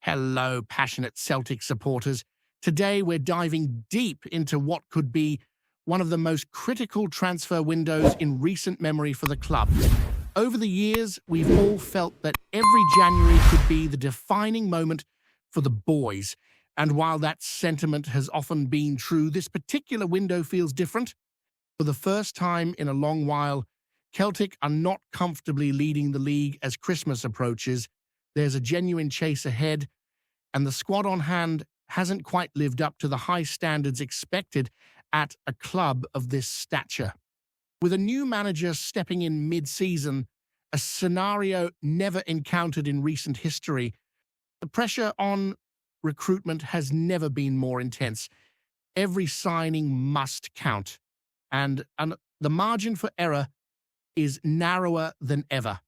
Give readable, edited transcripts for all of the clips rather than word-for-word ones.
Hello, passionate Celtic supporters. Today we're diving deep into what could be one of the most critical transfer windows in recent memory for the club. Over the years, we've all felt that every January could be the defining moment for the boys. And while that sentiment has often been true, this particular window feels different. For the first time in a long while, Celtic are not comfortably leading the league as Christmas approaches. There's a genuine chase ahead, and the squad on hand hasn't quite lived up to the high standards expected at a club of this stature. With a new manager stepping in mid-season, a scenario never encountered in recent history, the pressure on recruitment has never been more intense. Every signing must count, and the margin for error is narrower than ever.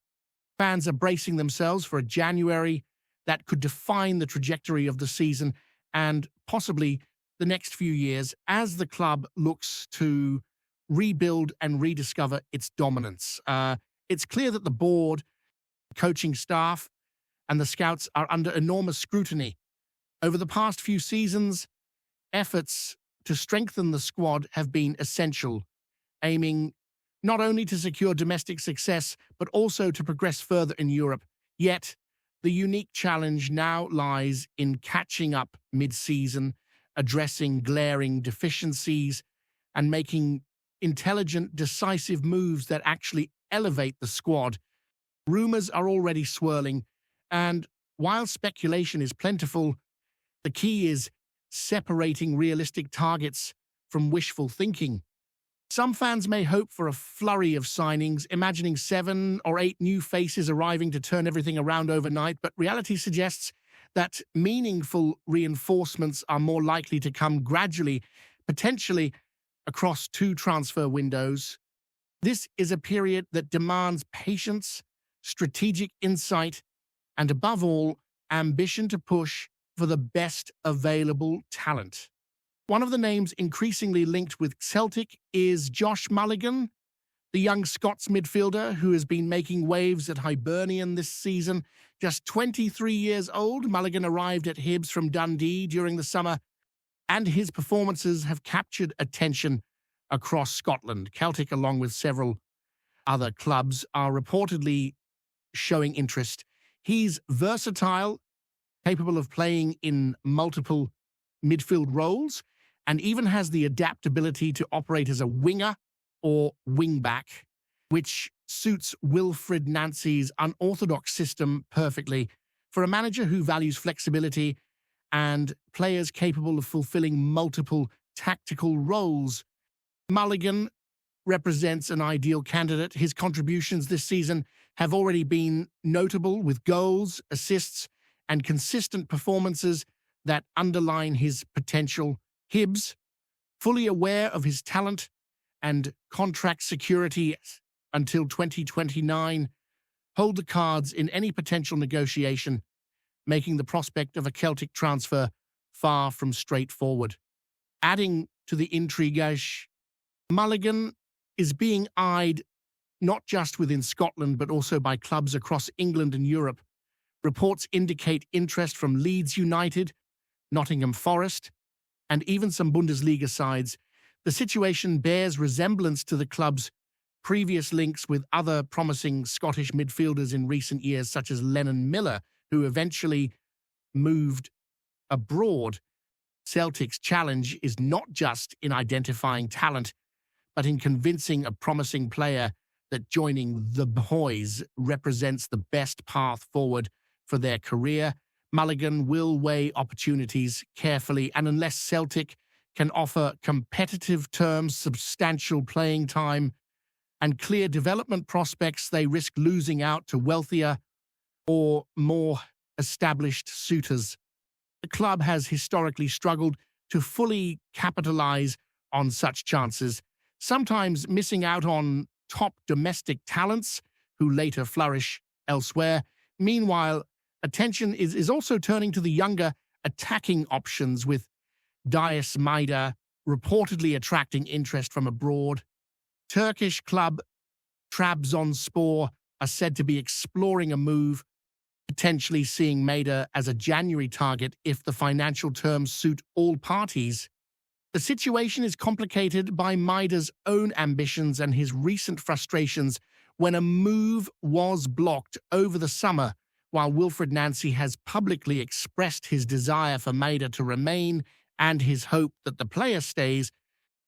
Fans are bracing themselves for a January that could define the trajectory of the season and possibly the next few years as the club looks to rebuild and rediscover its dominance. It's clear that the board, coaching staff, and the scouts are under enormous scrutiny. Over the past few seasons, efforts to strengthen the squad have been essential, aiming not only to secure domestic success, but also to progress further in Europe. Yet, the unique challenge now lies in catching up mid-season, addressing glaring deficiencies, and making intelligent, decisive moves that actually elevate the squad. Rumors are already swirling, and while speculation is plentiful, the key is separating realistic targets from wishful thinking. Some fans may hope for a flurry of signings, imagining 7 or 8 new faces arriving to turn everything around overnight, but reality suggests that meaningful reinforcements are more likely to come gradually, potentially across 2 transfer windows. This is a period that demands patience, strategic insight, and above all, ambition to push for the best available talent. One of the names increasingly linked with Celtic is Josh Mulligan, the young Scots midfielder who has been making waves at Hibernian this season. Just 23 years old, Mulligan arrived at Hibs from Dundee during the summer, and his performances have captured attention across Scotland. Celtic, along with several other clubs, are reportedly showing interest. He's versatile, capable of playing in multiple midfield roles, and even has the adaptability to operate as a winger or wing-back, which suits Wilfred Nancy's unorthodox system perfectly. For a manager who values flexibility and players capable of fulfilling multiple tactical roles, Mulligan represents an ideal candidate. His contributions this season have already been notable, with goals, assists, and consistent performances that underline his potential. Hibs, fully aware of his talent and contract security until 2029, hold the cards in any potential negotiation, making the prospect of a Celtic transfer far from straightforward. Adding to the intrigue, Mulligan is being eyed not just within Scotland, but also by clubs across England and Europe. Reports indicate interest from Leeds United, Nottingham Forest, and even some Bundesliga sides. The situation bears resemblance to the club's previous links with other promising Scottish midfielders in recent years, such as Lennon Miller, who eventually moved abroad. Celtic's challenge is not just in identifying talent, but in convincing a promising player that joining the boys represents the best path forward for their career. Mulligan will weigh opportunities carefully, and unless Celtic can offer competitive terms, substantial playing time, and clear development prospects, they risk losing out to wealthier or more established suitors. The club has historically struggled to fully capitalize on such chances, sometimes missing out on top domestic talents who later flourish elsewhere. Meanwhile, attention is also turning to the younger attacking options, with Maeda reportedly attracting interest from abroad. Turkish club Trabzonspor are said to be exploring a move potentially seeing Maeda as a January target if the financial terms suit all parties. The situation is complicated by Maeda's own ambitions and his recent frustrations when a move was blocked over the summer, while Wilfried Nancy has publicly expressed his desire for Maeda to remain and his hope that the player stays.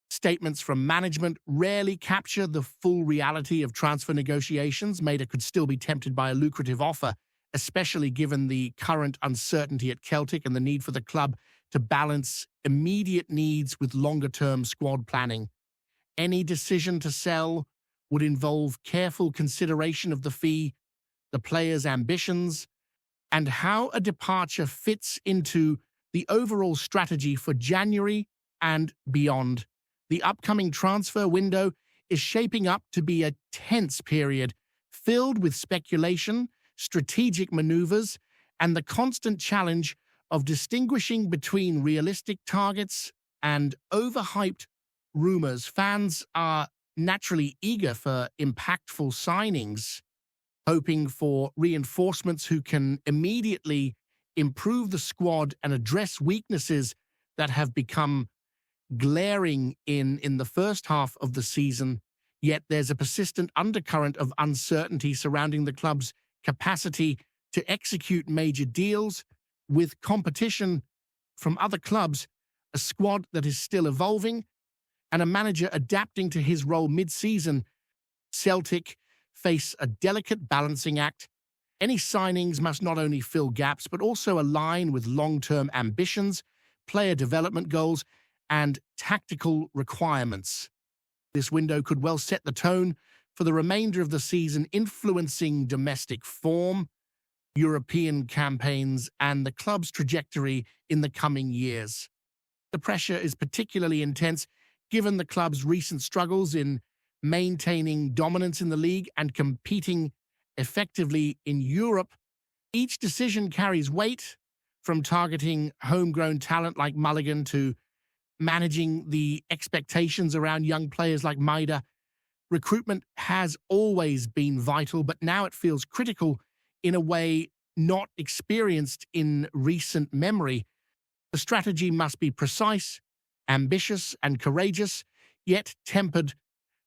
Statements from management rarely capture the full reality of transfer negotiations. Maeda could still be tempted by a lucrative offer, especially given the current uncertainty at Celtic and the need for the club to balance immediate needs with longer-term squad planning. Any decision to sell would involve careful consideration of the fee, the player's ambitions, and how a departure fits into the overall strategy for January and beyond. The upcoming transfer window is shaping up to be a tense period, filled with speculation, strategic maneuvers, and the constant challenge of distinguishing between realistic targets and overhyped rumors. Fans are naturally eager for impactful signings, hoping for reinforcements who can immediately improve the squad and address weaknesses that have become glaring in the first half of the season. Yet there's a persistent undercurrent of uncertainty surrounding the club's capacity to execute major deals, with competition from other clubs, a squad that is still evolving, and a manager adapting to his role mid-season. Celtic face a delicate balancing act. Any signings must not only fill gaps but also align with long-term ambitions, player development goals, and tactical requirements. This window could well set the tone for the remainder of the season, influencing domestic form, European campaigns, and the club's trajectory in the coming years. The pressure is particularly intense given the club's recent struggles in maintaining dominance in the league and competing effectively in Europe. Each decision carries weight, from targeting homegrown talent like Mulligan to managing the expectations around young players like Maeda. Recruitment has always been vital, but now it feels critical in a way not experienced in recent memory. The strategy must be precise, ambitious, and courageous, yet tempered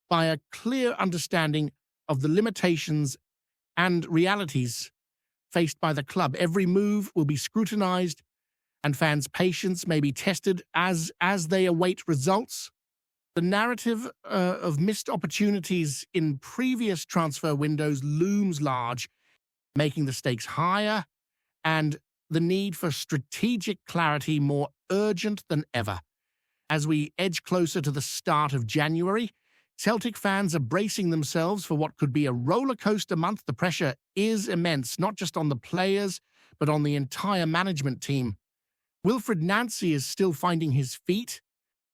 by a clear understanding of the limitations and realities faced by the club. Every move will be scrutinized, and fans' patience may be tested as they await results. The narrative of missed opportunities in previous transfer windows looms large, making the stakes higher and the need for strategic clarity more urgent than ever. As we edge closer to the start of January, Celtic fans are bracing themselves for what could be a roller coaster month. The pressure is immense, not just on the players, but on the entire management team. Wilfried Nancy is still finding his feet,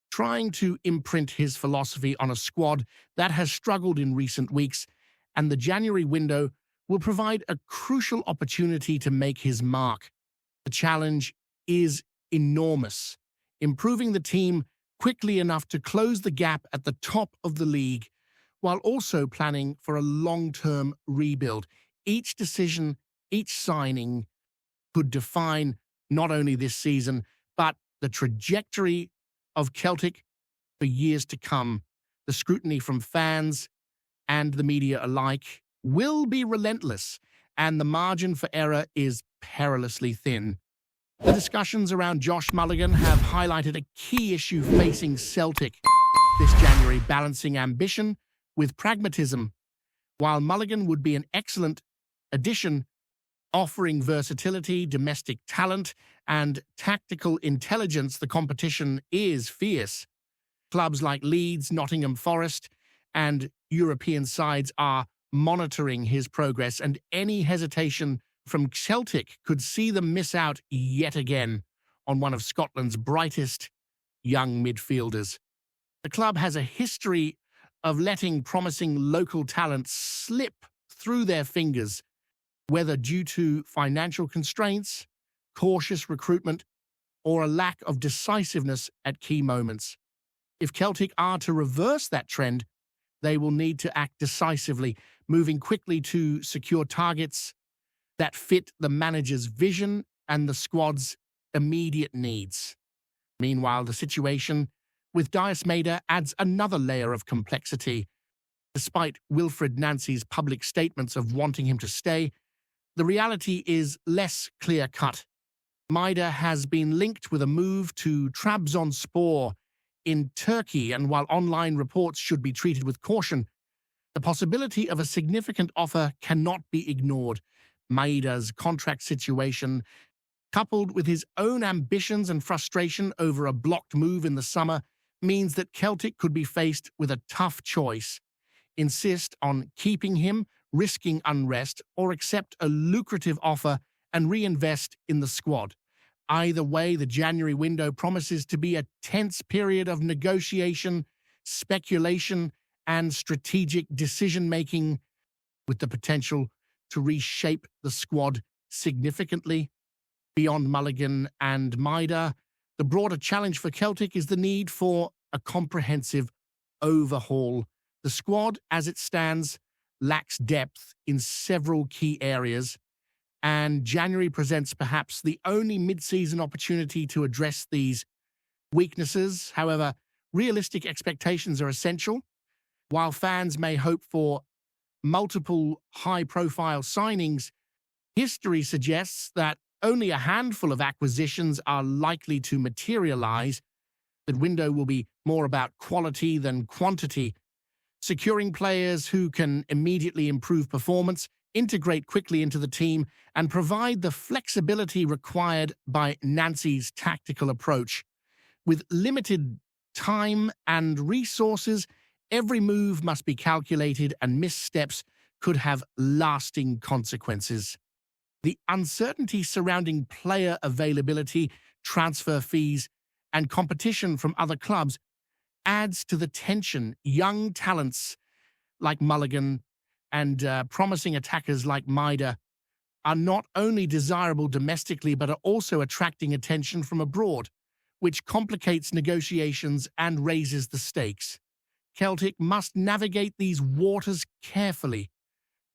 trying to imprint his philosophy on a squad that has struggled in recent weeks, and the January window will provide a crucial opportunity to make his mark. The challenge is enormous, improving the team quickly enough to close the gap at the top of the league, while also planning for a long-term rebuild. Each decision, each signing could define not only this season, but the trajectory of Celtic for years to come. The scrutiny from fans and the media alike will be relentless, and the margin for error is perilously thin. The discussions around Josh Mulligan have highlighted a key issue facing Celtic this January: balancing ambition with pragmatism. While Mulligan would be an excellent addition, offering versatility, domestic talent, and tactical intelligence, the competition is fierce. Clubs like Leeds, Nottingham Forest, and European sides are monitoring his progress, and any hesitation from Celtic could see them miss out yet again on one of Scotland's brightest young midfielders. The club has a history of letting promising local talent slip through their fingers, whether due to financial constraints, cautious recruitment, or a lack of decisiveness at key moments. If Celtic are to reverse that trend, they will need to act decisively, moving quickly to secure targets that fit the manager's vision and the squad's immediate needs. Meanwhile, the situation with Maeda adds another layer of complexity. Despite Wilfred Nancy's public statements of wanting him to stay, the reality is less clear-cut. Maeda has been linked with a move to Trabzonspor in Turkey, and while online reports should be treated with caution, the possibility of a significant offer cannot be ignored. Maeda's contract situation, coupled with his own ambitions and frustration over a blocked move in the summer, means that Celtic could be faced with a tough choice: insist on keeping him, risking unrest, or accept a lucrative offer and reinvest in the squad. Either way, the January window promises to be a tense period of negotiation, speculation, and strategic decision-making, with the potential to reshape the squad significantly. Beyond Mulligan and Maeda, the broader challenge for Celtic is the need for a comprehensive overhaul. The squad, as it stands, lacks depth in several key areas, and January presents perhaps the only mid-season opportunity to address these weaknesses. However, realistic expectations are essential. While fans may hope for multiple high-profile signings, history suggests that only a handful of acquisitions are likely to materialize. The window will be more about quality than quantity, securing players who can immediately improve performance, integrate quickly into the team, and provide the flexibility required by Nancy's tactical approach. With limited time and resources, every move must be calculated, and missteps could have lasting consequences. The uncertainty surrounding player availability, transfer fees, and competition from other clubs adds to the tension. Young talents like Mulligan and promising attackers like Maeda are not only desirable domestically but are also attracting attention from abroad, which complicates negotiations and raises the stakes. Celtic must navigate these waters carefully,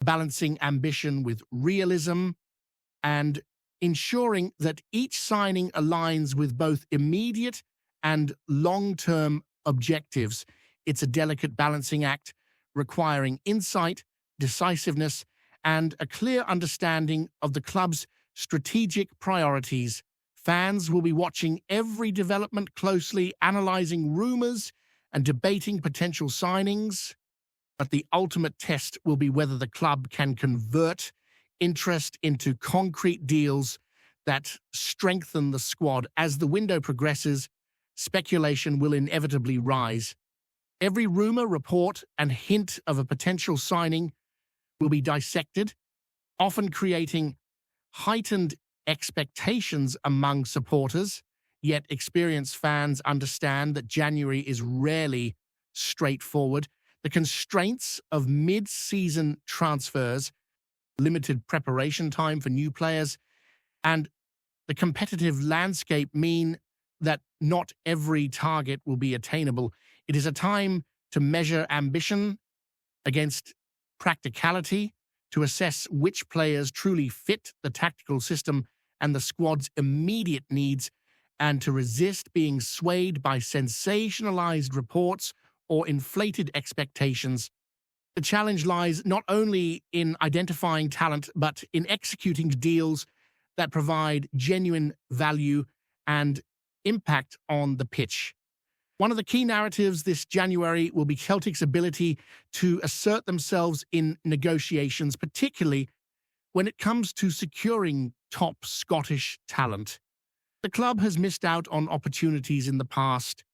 balancing ambition with realism and ensuring that each signing aligns with both immediate and long-term objectives. It's a delicate balancing act requiring insight, decisiveness, and a clear understanding of the club's strategic priorities. Fans will be watching every development closely, analyzing rumors and debating potential signings, but the ultimate test will be whether the club can convert interest into concrete deals that strengthen the squad. As the window progresses, speculation will inevitably rise. Every rumor, report, and hint of a potential signing will be dissected, often creating heightened expectations among supporters. Yet experienced fans understand that January is rarely straightforward. The constraints of mid-season transfers, limited preparation time for new players, and the competitive landscape mean that not every target will be attainable. It is a time to measure ambition against practicality, to assess which players truly fit the tactical system and the squad's immediate needs, and to resist being swayed by sensationalized reports or inflated expectations. The challenge lies not only in identifying talent, but in executing deals that provide genuine value and impact on the pitch. One of the key narratives this January will be Celtic's ability to assert themselves in negotiations, particularly when it comes to securing top Scottish talent. The club has missed out on opportunities in the past,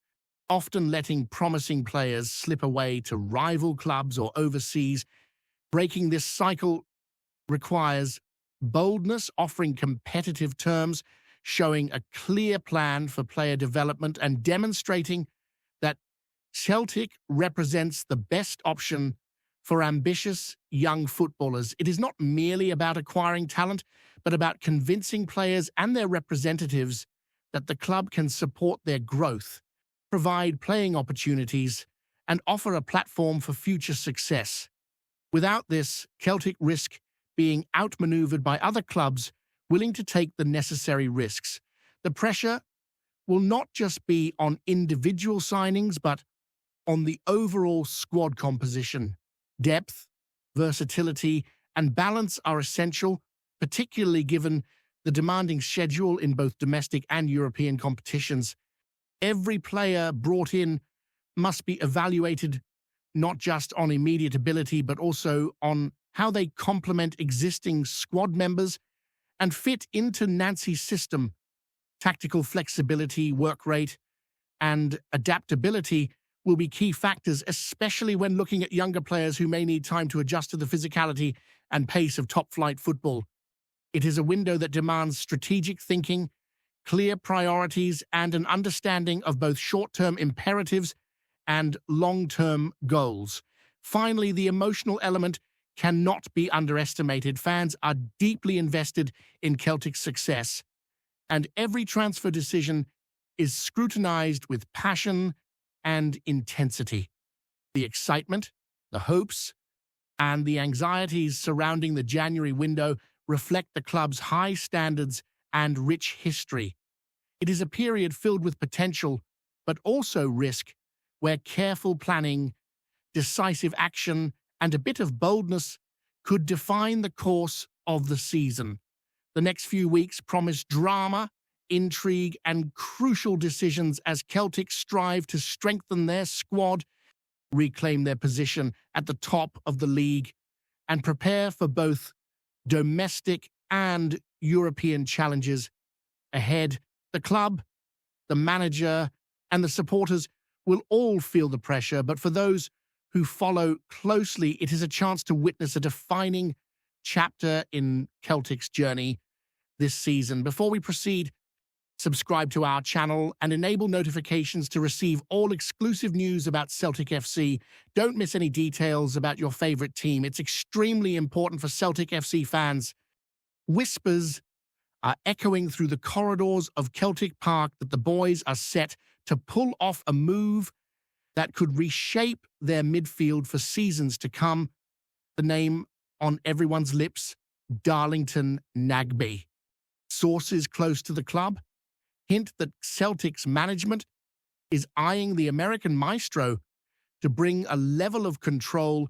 often letting promising players slip away to rival clubs or overseas. Breaking this cycle requires boldness, offering competitive terms, showing a clear plan for player development, and demonstrating that Celtic represents the best option for ambitious young footballers. It is not merely about acquiring talent, but about convincing players and their representatives that the club can support their growth, provide playing opportunities, and offer a platform for future success. Without this, Celtic risk being outmaneuvered by other clubs willing to take the necessary risks. The pressure will not just be on individual signings, but on the overall squad composition. Depth, versatility, and balance are essential, particularly given the demanding schedule in both domestic and European competitions. Every player brought in must be evaluated not just on immediate ability, but also on how they complement existing squad members and fit into Nancy's system. Tactical flexibility, work rate, and adaptability will be key factors, especially when looking at younger players who may need time to adjust to the physicality and pace of top-flight football. It is a window that demands strategic thinking, clear priorities, and an understanding of both short-term imperatives and long-term goals. Finally, the emotional element cannot be underestimated. Fans are deeply invested in Celtic's success, and every transfer decision is scrutinized with passion and intensity. The excitement, the hopes, and the anxieties surrounding the January window reflect the club's high standards and rich history. It is a period filled with potential, but also risk, where careful planning, decisive action, and a bit of boldness could define the course of the season. The next few weeks promise drama, intrigue, and crucial decisions as Celtic strive to strengthen their squad, reclaim their position at the top of the league, and prepare for both domestic and European challenges ahead. The club, the manager, and the supporters will all feel the pressure, but for those who follow closely, it is a chance to witness a defining chapter in Celtic's journey this season. Before we proceed, subscribe to our channel and enable notifications to receive all exclusive news about Celtic FC. Don't miss any details about your favorite team. It's extremely important for Celtic FC fans. Whispers are echoing through the corridors of Celtic Park that the boys are set to pull off a move that could reshape their midfield for seasons to come. The name on everyone's lips, Darlington Nagbe. Sources close to the club hint that Celtic's management is eyeing the American maestro to bring a level of control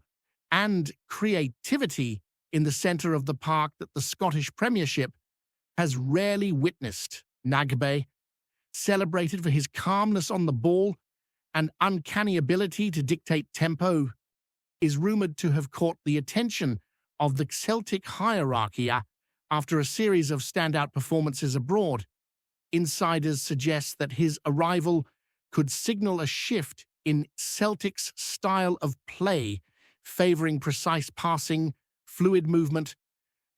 and creativity in the centre of the park that the Scottish Premiership has rarely witnessed. Nagbe, celebrated for his calmness on the ball and uncanny ability to dictate tempo, is rumoured to have caught the attention of the Celtic hierarchy after a series of standout performances abroad. Insiders suggest that his arrival could signal a shift in Celtic's style of play, favouring precise passing, fluid movement,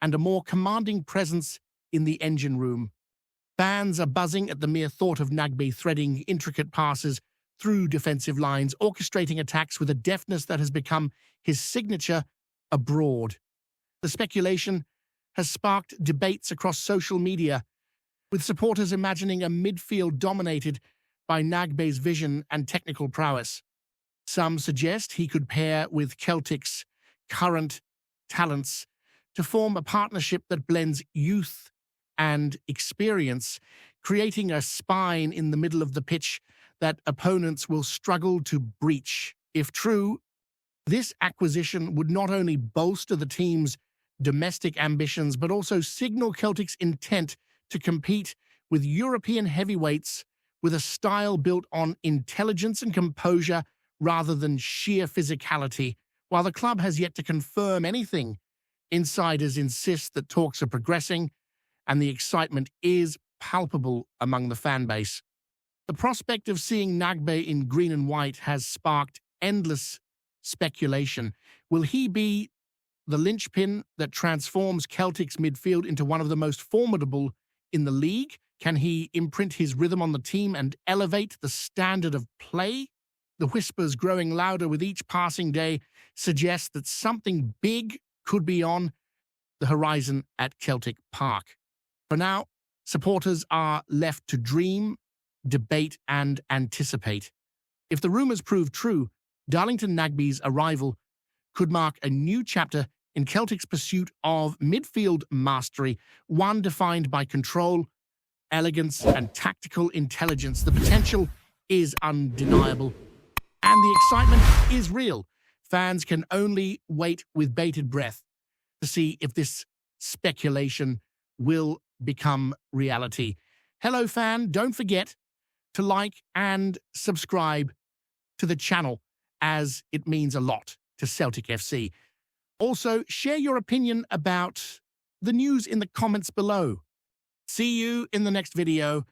and a more commanding presence in the engine room. Fans are buzzing at the mere thought of Nagbe threading intricate passes through defensive lines, orchestrating attacks with a deftness that has become his signature abroad. The speculation has sparked debates across social media, with supporters imagining a midfield dominated by Nagbe's vision and technical prowess. Some suggest he could pair with Celtic's current talents to form a partnership that blends youth and experience, creating a spine in the middle of the pitch that opponents will struggle to breach. If true, this acquisition would not only bolster the team's domestic ambitions, but also signal Celtic's intent to compete with European heavyweights with a style built on intelligence and composure rather than sheer physicality. While the club has yet to confirm anything, insiders insist that talks are progressing and the excitement is palpable among the fan base. The prospect of seeing Nagbe in green and white has sparked endless speculation. Will he be the linchpin that transforms Celtic's midfield into one of the most formidable in the league? Can he imprint his rhythm on the team and elevate the standard of play? The whispers growing louder with each passing day suggest that something big could be on the horizon at Celtic Park. For now, supporters are left to dream, debate, and anticipate. If the rumours prove true, Darlington Nagbe's arrival could mark a new chapter in Celtic's pursuit of midfield mastery, one defined by control, elegance, and tactical intelligence. The potential is undeniable, and the excitement is real. Fans can only wait with bated breath to see if this speculation will become reality. Hello, fan. Don't forget to like and subscribe to the channel, as it means a lot to Celtic FC. Also, share your opinion about the news in the comments below. See you in the next video.